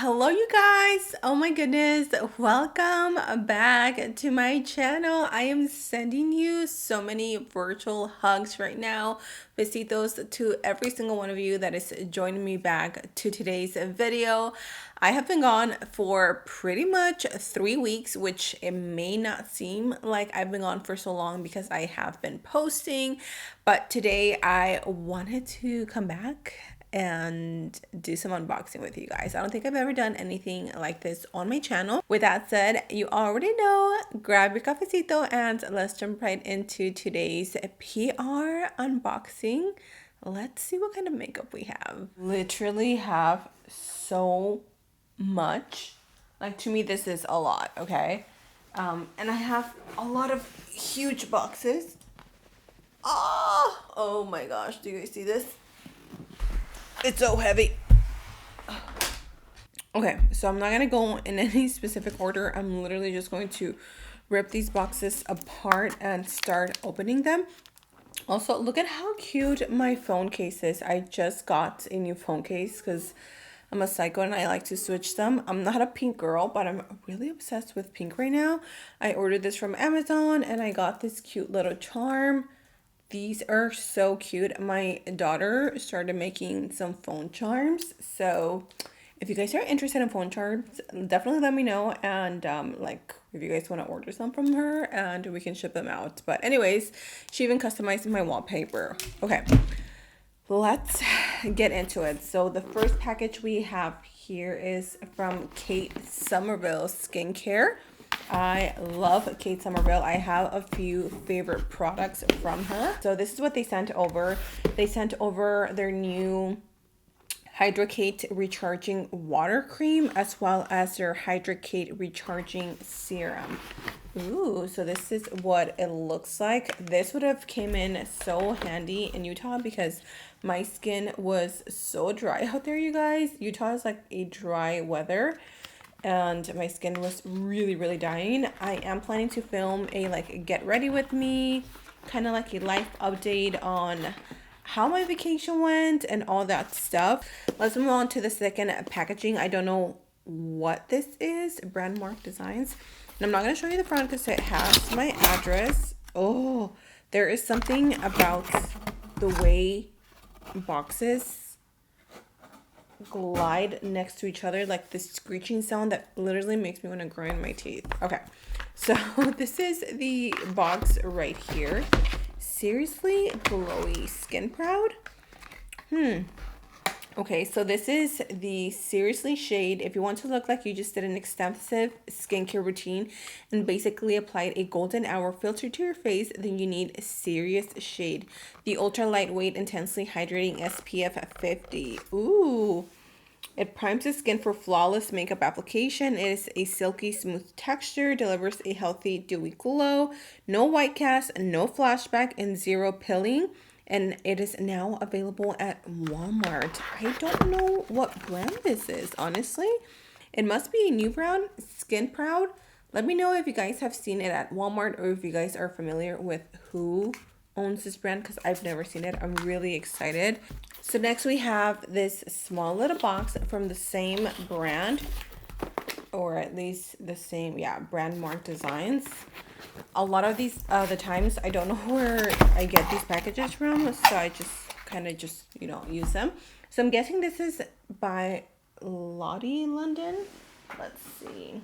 Hello you guys, oh my goodness, welcome back to my channel. I am sending you so many virtual hugs right now. Besitos to every single one of you that is joining me back to today's video. I have been gone for pretty much 3 weeks, which it may not seem like I've been gone for so long because I have been posting, but today I wanted to come back and do some unboxing with you guys. I don't think I've ever done anything like this on my channel. With that said, you already know, grab your cafecito and let's jump right into today's PR unboxing. Let's see what kind of makeup we have. Literally have so much. Like, to me this is a lot, okay? And I have a lot of huge boxes. Oh my gosh, do you guys see this? It's so heavy. Okay, so I'm not gonna go in any specific order. I'm literally just going to rip these boxes apart and start opening them. Also, look at how cute my phone case is. I just got a new phone case because I'm a psycho and I like to switch them. I'm not a pink girl, but I'm really obsessed with pink right now. I ordered this from Amazon and I got this cute little charm. These are so cute. My daughter started making some phone charms. So if you guys are interested in phone charms, definitely let me know. And like if you guys want to order some from her and we can ship them out. But anyways, she even customized my wallpaper. Okay, let's get into it. So the first package we have here is from Somerville Skincare. I love Kate Somerville. I have a few favorite products from her. So this is what they sent over. They sent over their new Hydracate Recharging Water Cream as well as their Hydracate Recharging Serum. Ooh, so this is what it looks like. This would have came in so handy in Utah because my skin was so dry out there, you guys. Utah is like a dry weather and my skin was really dying. I am planning to film a like get ready with me, kind of like a life update on how my vacation went and all that stuff. Let's move on to the second packaging. I don't know what this is. Brand Mark Designs. And I'm not going to show you the front because it has my address. Oh, there is something about the way boxes glide next to each other, like this screeching sound that literally makes me want to grind my teeth. Okay, so this is the box right here. Seriously glowy skin proud. Okay, so this is the Seriously shade. If you want to look like you just did an extensive skincare routine and basically applied a golden hour filter to your face, then you need a Serious shade. The ultra lightweight, intensely hydrating SPF 50. Ooh. It primes the skin for flawless makeup application. It is a silky smooth texture, delivers a healthy dewy glow, no white cast, no flashback, and zero pilling. And it is now available at Walmart. I don't know what brand this is, honestly. It must be a new brand, Skin Proud. Let me know if you guys have seen it at Walmart or if you guys are familiar with who owns this brand because I've never seen it. I'm really excited. So next we have this small little box from the same brand, or at least the same, yeah, Brand Mark Designs. A lot of these the times I don't know where I get these packages from, so I just kind of just, you know, use them. So I'm guessing this is by Lottie London. Let's see.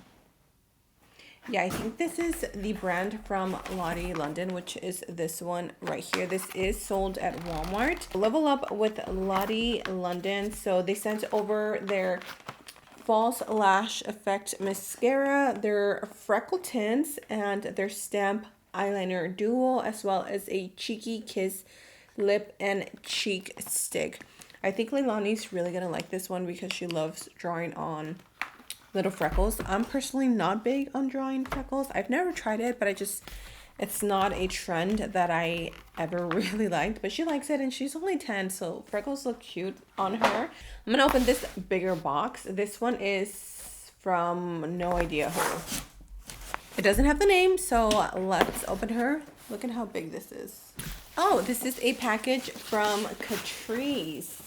Yeah, I think this is the brand from Lottie London, which is this one right here. This is sold at Walmart. Level up with Lottie London. So they sent over their False Lash Effect Mascara, their Freckle Tints, and their Stamp Eyeliner Duo, as well as a Cheeky Kiss Lip and Cheek Stick. I think Leilani's really gonna like this one because she loves drawing on little freckles. I'm personally not big on drawing freckles. I've never tried it, but it's not a trend that I ever really liked, but she likes it and she's only 10, so freckles look cute on her. I'm gonna open this bigger box. This one is from no idea who. It doesn't have the name, so let's open her. Look at how big this is. Oh, this is a package from Catrice.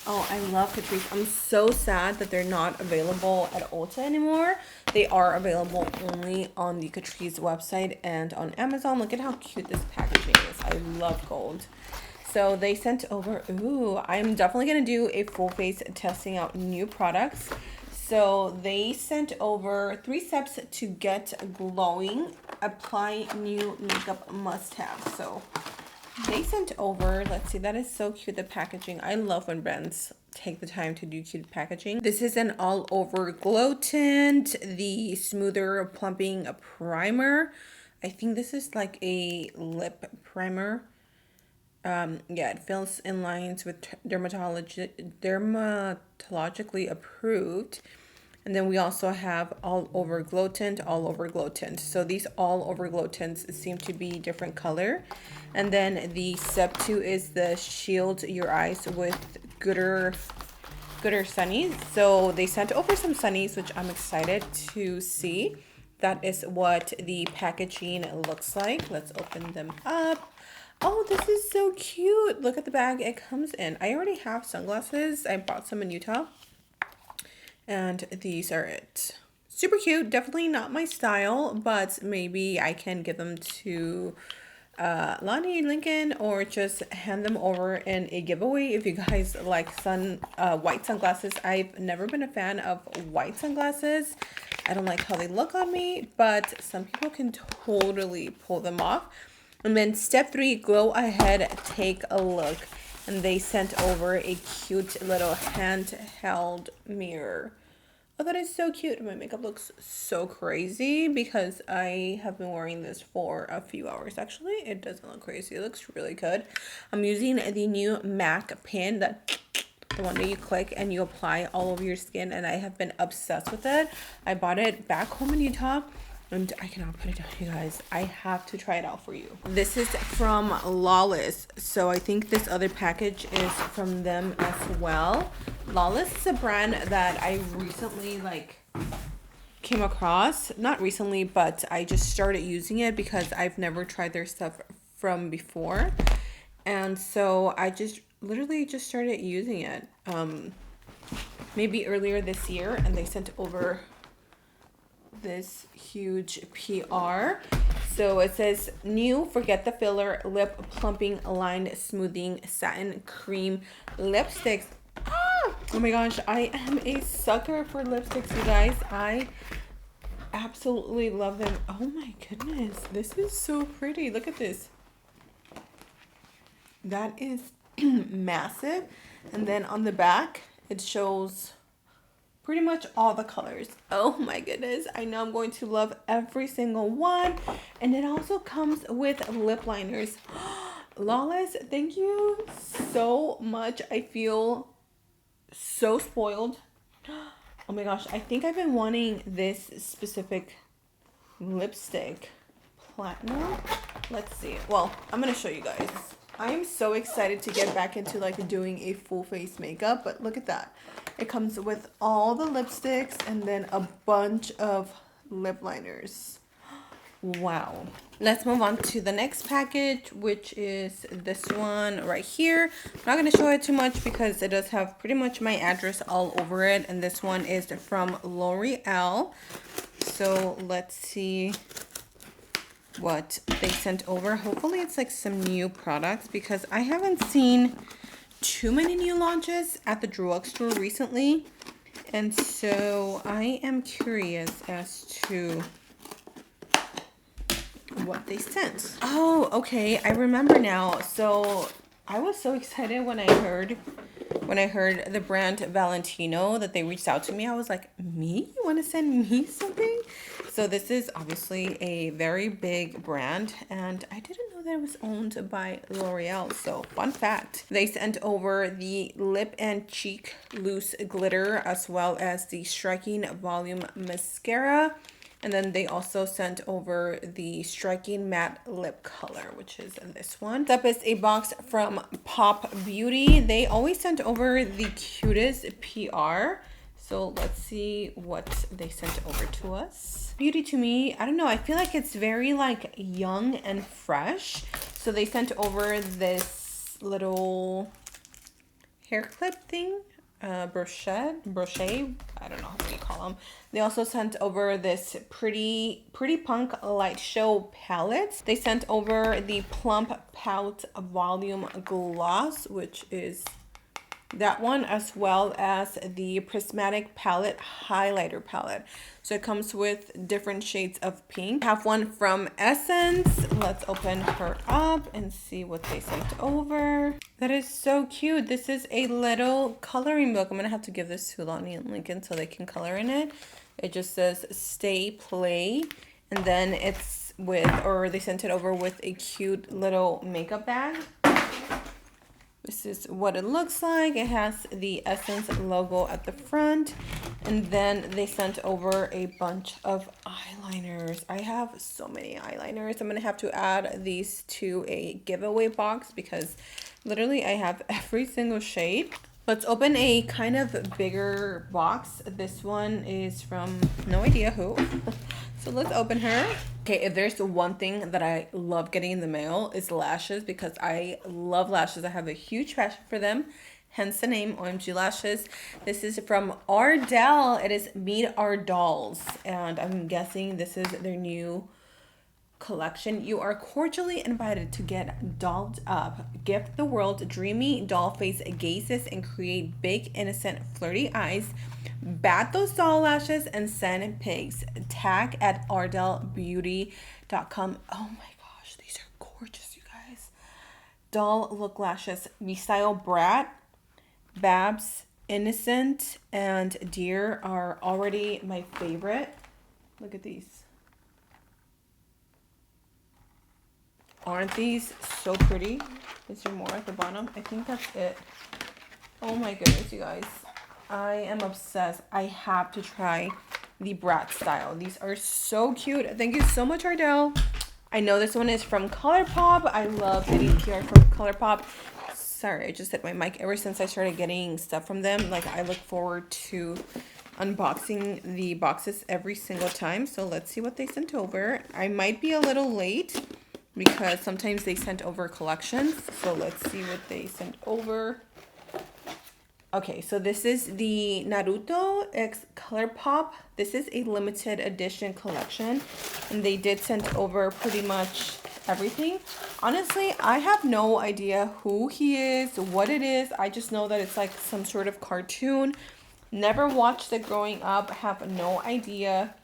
Oh, I love Catrice. I'm so sad that they're not available at Ulta anymore. They are available only on the Catrice website and on Amazon. Look at how cute this packaging is. I love gold. So they sent over, ooh, I'm definitely going to do a full face testing out new products. So they sent over 3 steps to get glowing. Apply new makeup must-have. So they sent over, let's see, that is so cute, the packaging. I love when brands take the time to do cute packaging. This is an all over glow tint, the smoother plumping primer. I think this is like a lip primer. Yeah, it fills in lines with dermatologically approved. And then we also have all over glow tint, all over glow tint. So these all over glow tints seem to be different color. And then the step 2 is the shield your eyes with gooder sunnies. So they sent over some sunnies, which I'm excited to see. That is what the packaging looks like. Let's open them up. Oh, this is so cute. Look at the bag it comes in. I already have sunglasses. I bought some in Utah. And these are it. Super cute. Definitely not my style, but maybe I can give them to Lottie and Lincoln, or just hand them over in a giveaway if you guys like white sunglasses. I've never been a fan of white sunglasses. I don't like how they look on me, but some people can totally pull them off. And then step 3, go ahead, take a look. And they sent over a cute little handheld mirror. Oh, that is so cute. My makeup looks so crazy because I have been wearing this for a few hours. Actually, it doesn't look crazy. It looks really good. I'm using the new MAC pen, the one that you click and you apply all over your skin, and I have been obsessed with it. I bought it back home in Utah. And I cannot put it down, you guys. I have to try it out for you. This is from Lawless. So I think this other package is from them as well. Lawless is a brand that I recently came across. Not recently, but I just started using it because I've never tried their stuff from before. And so I literally just started using it maybe earlier this year, and they sent over this huge PR. So it says new forget the filler lip plumping line smoothing satin cream lipsticks. Oh my gosh, I am a sucker for lipsticks, you guys. I absolutely love them. Oh my goodness, this is so pretty. Look at this. That is massive. And then on the back it shows pretty much all the colors. Oh my goodness, I know I'm going to love every single one. And it also comes with lip liners. Lawless, thank you so much. I feel so spoiled. Oh my gosh, I think I've been wanting this specific lipstick. Platinum. Let's see. Well, I'm gonna show you guys. I'm so excited to get back into doing a full face makeup, but look at that. It comes with all the lipsticks and then a bunch of lip liners. Wow. Let's move on to the next package, which is this one right here. I'm not going to show it too much because it does have pretty much my address all over it. And this one is from L'Oreal. So let's see what they sent over. Hopefully it's some new products because I haven't seen too many new launches at the drugstore recently, and so I am curious as to what they sent. Oh, okay, I remember now. So I was so excited when I heard the brand Valentino that they reached out to me. I was like, me? You want to send me something? So this is obviously a very big brand, and I didn't know that it was owned by L'Oreal. So fun fact, they sent over the lip and cheek loose glitter as well as the striking volume mascara. And then they also sent over the striking matte lip color, which is this one. Up is a box from Pop Beauty. They always sent over the cutest PR. So let's see what they sent over to us. Beauty to me, I don't know, I feel like it's very young and fresh. So they sent over this little hair clip thing, brochet, I don't know how you call them. They also sent over this pretty punk light show palette. They sent over the plump pout volume gloss, which is that one, as well as the prismatic palette highlighter palette. So it comes with different shades of pink. I have one from Essence. Let's open her up and see what they sent over. That is so cute. This is a little coloring book. I'm gonna have to give this to Lottie and Lincoln so they can color in it. It just says stay play, and then it's with, or they sent it over with a cute little makeup bag. This is what it looks like. It has the Essence logo at the front. And then they sent over a bunch of eyeliners. I have so many eyeliners. I'm going to have to add these to a giveaway box because literally I have every single shade. Let's open a kind of bigger box. This one is from no idea who. So let's open her. Okay, if there's one thing that I love getting in the mail, is lashes, because I love lashes. I have a huge passion for them, hence the name OhMGlashes. This is from Ardell. It is Meet Our Dolls, and I'm guessing this is their new collection. You are cordially invited to get dolled up, gift the world dreamy doll face gazes, and create big, innocent, flirty eyes. Bat those doll lashes and send pics. Tag at ardellbeauty.com. Oh my gosh, these are gorgeous, you guys. Doll look lashes. We style Brat, Babs, Innocent, and Dear are already my favorite. Look at these. Aren't these so pretty? Is there more at the bottom? I think that's it. Oh my goodness, you guys. I am obsessed. I have to try the Brat style. These are so cute. Thank you so much, Ardell. I know this one is from Colourpop. I love getting PR from Colourpop. Sorry, I just hit my mic. Ever since I started getting stuff from them, like, I look forward to unboxing the boxes every single time. So let's see what they sent over. I might be a little late because sometimes they sent over collections. So let's see what they sent over. Okay, so this is the Naruto x Colourpop. This is a limited edition collection, and they did send over pretty much everything. Honestly, I have no idea who he is, what it is. I just know that it's like some sort of cartoon. Never watched it growing up. Have no idea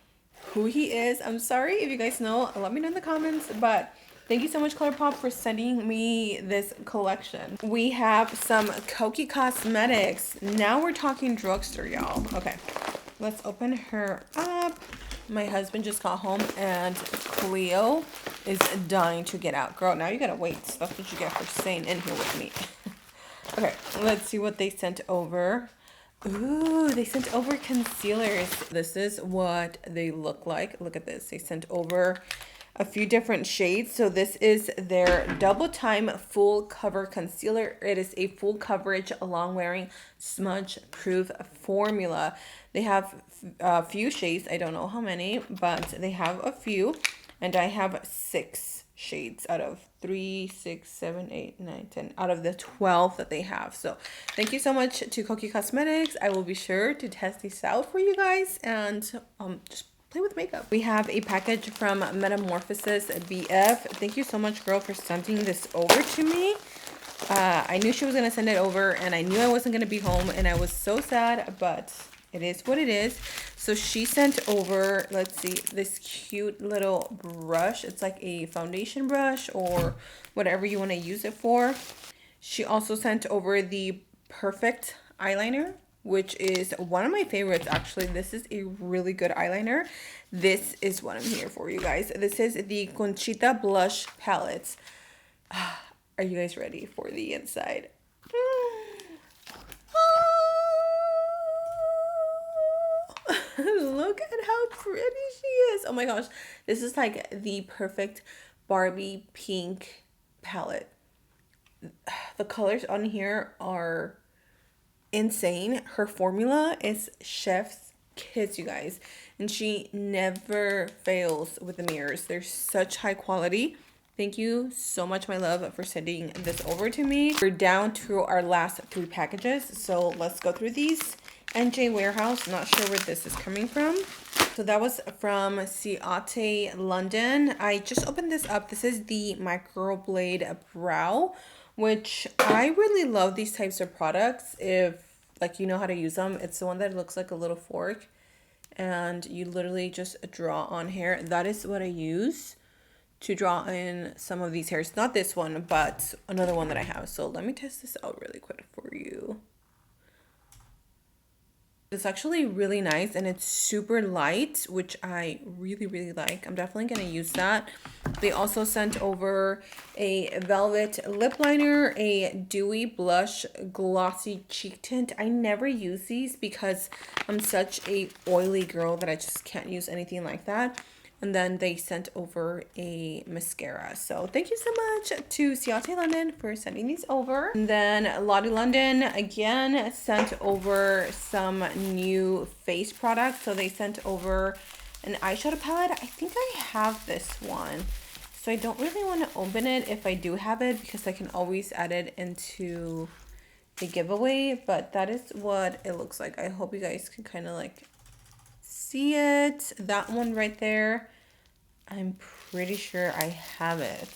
who he is. I'm sorry if you guys know. Let me know in the comments, but thank you so much, Colourpop, for sending me this collection. We have some Koki Cosmetics. Now we're talking drugstore, y'all. Okay, let's open her up. My husband just got home, and Cleo is dying to get out. Girl, now you gotta wait. That's what you get for staying in here with me. Okay, let's see what they sent over. Ooh, they sent over concealers. This is what they look like. Look at this. They sent over a few different shades. So this is their Double Time Full Cover Concealer. It is a full coverage, long wearing, smudge proof formula. They have a few shades. I don't know how many, but they have a few. And I have 6 shades out of 3, 6, 7, 8, 9, 10 out of the 12 that they have. So thank you so much to Koki Cosmetics. I will be sure to test these out for you guys and just play with makeup. We have a package from Metamorphosis BF. Thank you so much, girl, for sending this over to me. I knew she was gonna send it over, and I knew I wasn't gonna be home, and I was so sad, but it is what it is. So she sent over, let's see, this cute little brush. It's like a foundation brush or whatever you want to use it for. She also sent over the Perfect eyeliner, which is one of my favorites, actually. This is a really good eyeliner. This is what I'm here for, you guys. This is the Conchita Blush Palette. Are you guys ready for the inside? Look at how pretty she is. Oh my gosh. This is like the perfect Barbie pink palette. The colors on here are insane. Her formula is chef's kiss, you guys. And she never fails with the mirrors. They're such high quality. Thank you so much, my love, for sending this over to me. We're down to our last 3 packages, so let's go through these. NJ Warehouse, not sure where this is coming from. So that was from Ciate, London. I just opened this up. This is the microblade brow, which I really love these types of products. If like you know how to use them, it's the one that looks like a little fork and you literally just draw on hair. That is what I use to draw in some of these hairs. Not this one, but another one that I have. So let me test this out really quick for you. It's actually really nice and it's super light, which I really like. I'm definitely going to use that. They also sent over a velvet lip liner, a dewy blush glossy cheek tint. I never use these because I'm such a oily girl that I just can't use anything like that. And then they sent over a mascara. So thank you so much to Ciate London for sending these over. And then Lottie London again sent over some new face products. So they sent over an eyeshadow palette. I think I have this one. So I don't really want to open it if I do have it because I can always add it into the giveaway. But that is what it looks like. I hope you guys can kind of like see it. That one right there, I'm pretty sure I have it.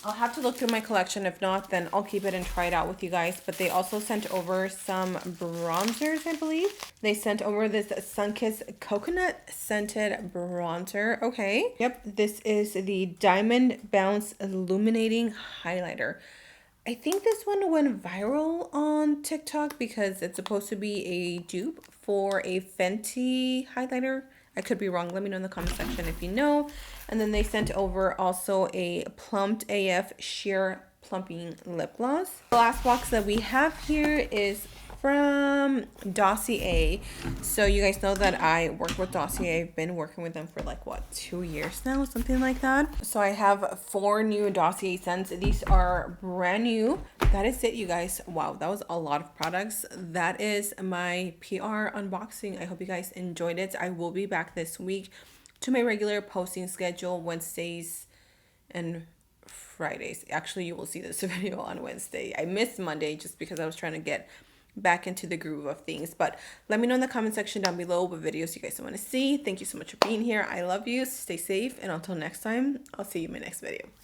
I'll have to look through my collection. If not, then I'll keep it and try it out with you guys. But they also sent over some bronzers, I believe. They sent over this Sunkissed Coconut Scented Bronzer. Okay. Yep, this is the Diamond Bounce Illuminating Highlighter. I think this one went viral on TikTok because it's supposed to be a dupe for a Fenty highlighter. I could be wrong. Let me know in the comment section if you know. And then they sent over also a Plumped AF Sheer Plumping Lip Gloss. The last box that we have here is from Dossier. So you guys know that I work with Dossier. I've been working with them for like what, 2 years now, something like that. So I have 4 new Dossier scents. These are brand new. That is it, you guys. Wow, that was a lot of products. That is my PR unboxing. I hope you guys enjoyed it. I will be back this week to my regular posting schedule, Wednesdays and Fridays. Actually, you will see this video on Wednesday. I missed Monday just because I was trying to get back into the groove of things. But let me know in the comment section down below what videos you guys want to see. Thank you so much for being here. I love you. Stay safe. And until next time, I'll see you in my next video.